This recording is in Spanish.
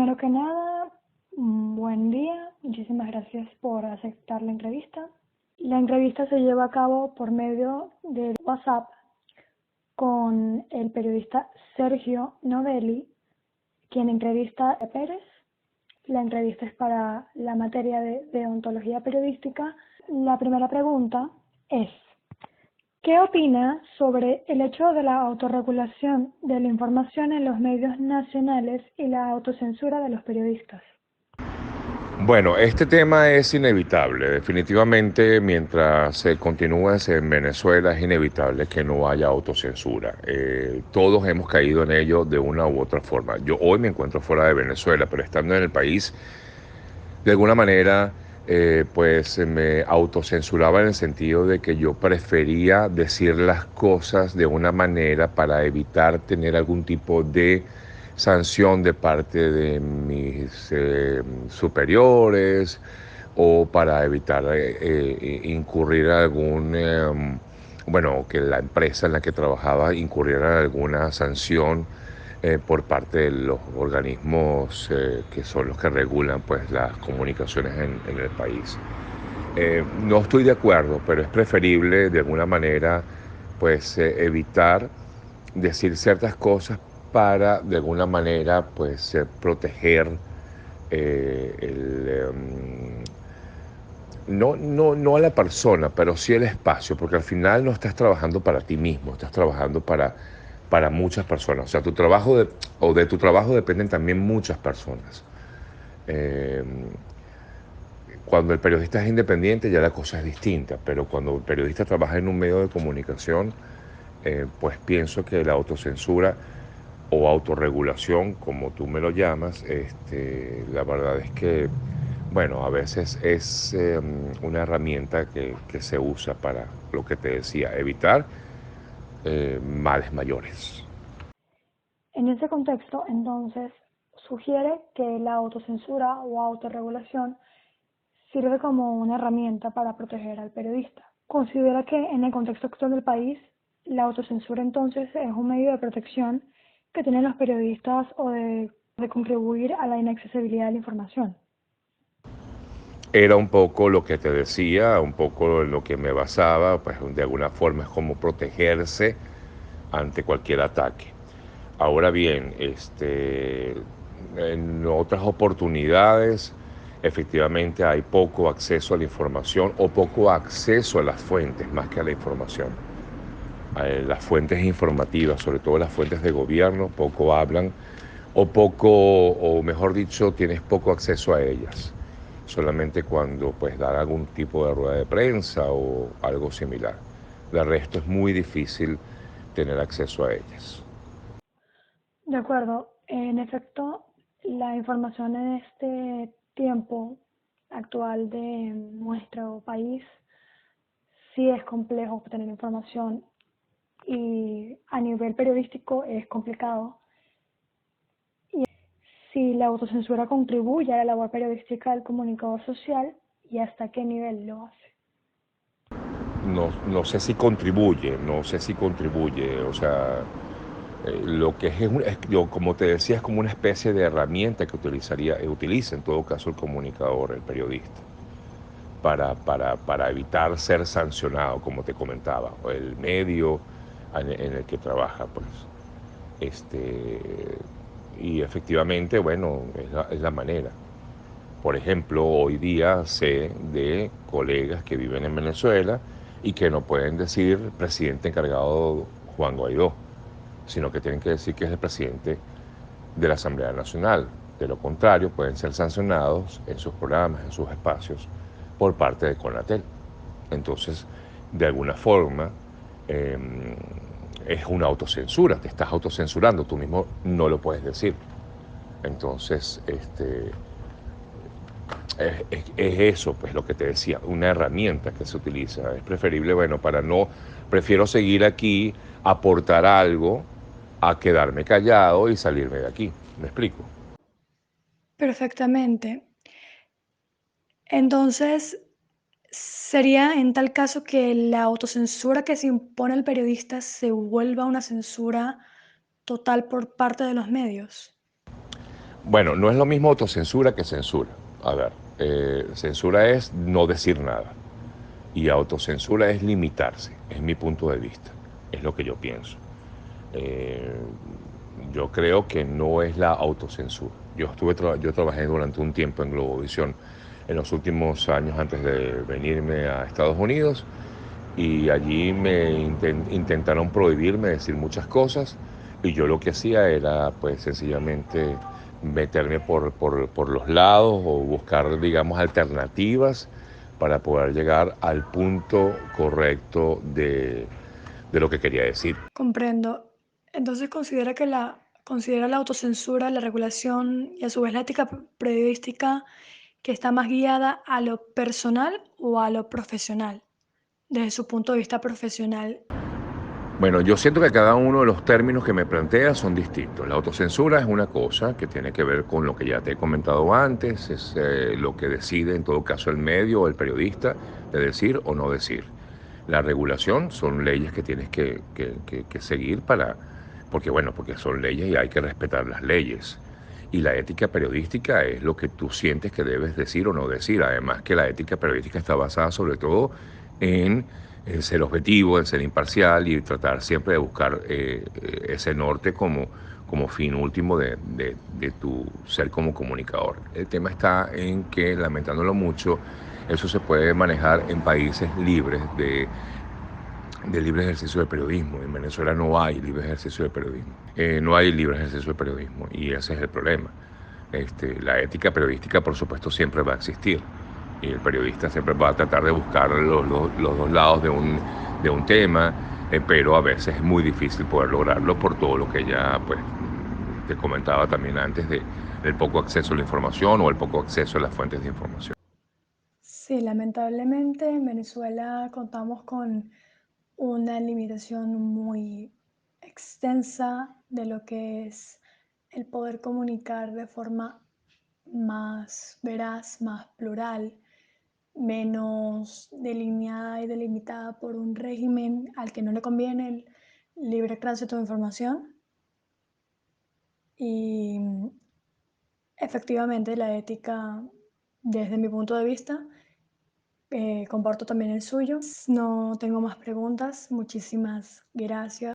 Primero que nada, buen día. Muchísimas gracias por aceptar la entrevista. La entrevista se lleva a cabo por medio de WhatsApp con el periodista Sergio Novelli, quien entrevista a Pérez. La entrevista es para la materia de deontología periodística. La primera pregunta es: ¿qué opina sobre el hecho de la autorregulación de la información en los medios nacionales y la autocensura de los periodistas? Bueno, este tema es inevitable. Definitivamente, mientras se continúe en Venezuela, es inevitable que no haya autocensura. Todos hemos caído en ello de una u otra forma. Yo hoy me encuentro fuera de Venezuela, pero estando en el país, de alguna manera, pues me autocensuraba en el sentido de que yo prefería decir las cosas de una manera para evitar tener algún tipo de sanción de parte de mis superiores o para evitar incurrir a bueno, que la empresa en la que trabajaba incurriera en alguna sanción por parte de los organismos que son los que regulan pues las comunicaciones en el país. No estoy de acuerdo, pero es preferible de alguna manera pues evitar decir ciertas cosas para de alguna manera pues proteger no a la persona, pero sí el espacio, porque al final no estás trabajando para ti mismo, estás trabajando para muchas personas. O sea, de tu trabajo dependen también muchas personas. Eh, Cuando el periodista es independiente ya la cosa es distinta, pero cuando el periodista trabaja en un medio de comunicación, pues pienso que la autocensura o autorregulación, como tú me lo llamas, la verdad es que, bueno, a veces es una herramienta que se usa para lo que te decía, evitar males mayores. En ese contexto, entonces, sugiere que la autocensura o autorregulación sirve como una herramienta para proteger al periodista. Considera que en el contexto actual del país, la autocensura entonces es un medio de protección que tienen los periodistas o de contribuir a la inaccesibilidad de la información. Era un poco lo que te decía, un poco en lo que me basaba, pues de alguna forma es como protegerse ante cualquier ataque. Ahora bien, en otras oportunidades, efectivamente hay poco acceso a la información o poco acceso a las fuentes más que a la información. Las fuentes informativas, sobre todo las fuentes de gobierno, poco hablan o mejor dicho, tienes poco acceso a ellas. Solamente cuando pues dan algún tipo de rueda de prensa o algo similar. De resto es muy difícil tener acceso a ellas. De acuerdo, en efecto, la información en este tiempo actual de nuestro país sí es complejo obtener información y a nivel periodístico es complicado. Y si la autocensura contribuye a la labor periodística del comunicador social y hasta qué nivel lo hace. No sé si contribuye, no sé si contribuye, o sea, lo que como te decía, es como una especie de herramienta que utiliza en todo caso el comunicador, el periodista, para evitar ser sancionado, como te comentaba, o el medio en el que trabaja, pues. Este, y efectivamente, bueno, es la manera. Por ejemplo, hoy día sé de colegas que viven en Venezuela y que no pueden decir presidente encargado Juan Guaidó, sino que tienen que decir que es el presidente de la Asamblea Nacional. De lo contrario, pueden ser sancionados en sus programas, en sus espacios, por parte de Conatel. Entonces, de alguna forma, eh, es una autocensura, te estás autocensurando, tú mismo no lo puedes decir. Entonces, es eso, pues lo que te decía, una herramienta que se utiliza. Es preferible, bueno, prefiero seguir aquí, aportar algo, a quedarme callado y salirme de aquí. ¿Me explico? Perfectamente. Entonces, sería en tal caso que la autocensura que se impone al periodista se vuelva una censura total por parte de los medios. Bueno, no es lo mismo autocensura que censura. A ver, censura es no decir nada y autocensura es limitarse, es mi punto de vista, es lo que yo pienso. Eh, yo creo que no es la autocensura. Yo trabajé durante un tiempo en Globovisión en los últimos años antes de venirme a Estados Unidos y allí intentaron prohibirme decir muchas cosas y yo lo que hacía era pues sencillamente meterme por los lados o buscar digamos alternativas para poder llegar al punto correcto de lo que quería decir. Comprendo. Entonces considera la autocensura, la regulación y a su vez la ética periodística que está más guiada a lo personal o a lo profesional, desde su punto de vista profesional. Bueno, yo siento que cada uno de los términos que me plantea son distintos. La autocensura es una cosa que tiene que ver con lo que ya te he comentado antes, es lo que decide en todo caso el medio o el periodista de decir o no decir. La regulación son leyes que tienes que seguir porque bueno, porque son leyes y hay que respetar las leyes. Y la ética periodística es lo que tú sientes que debes decir o no decir. Además que la ética periodística está basada sobre todo en ser objetivo, en ser imparcial y tratar siempre de buscar ese norte como fin último de tu ser como comunicador. El tema está en que, lamentándolo mucho, eso se puede manejar en países libres de libre ejercicio de periodismo. En Venezuela no hay libre ejercicio de periodismo. No hay libre ejercicio de periodismo y ese es el problema. La ética periodística, por supuesto, siempre va a existir. Y el periodista siempre va a tratar de buscar los dos lados de un tema, pero a veces es muy difícil poder lograrlo por todo lo que ya pues, te comentaba también antes del poco acceso a la información o el poco acceso a las fuentes de información. Sí, lamentablemente en Venezuela contamos con una limitación muy extensa de lo que es el poder comunicar de forma más veraz, más plural, menos delineada y delimitada por un régimen al que no le conviene el libre tránsito de información. Y efectivamente la ética, desde mi punto de vista, comparto también el suyo. No tengo más preguntas. Muchísimas gracias.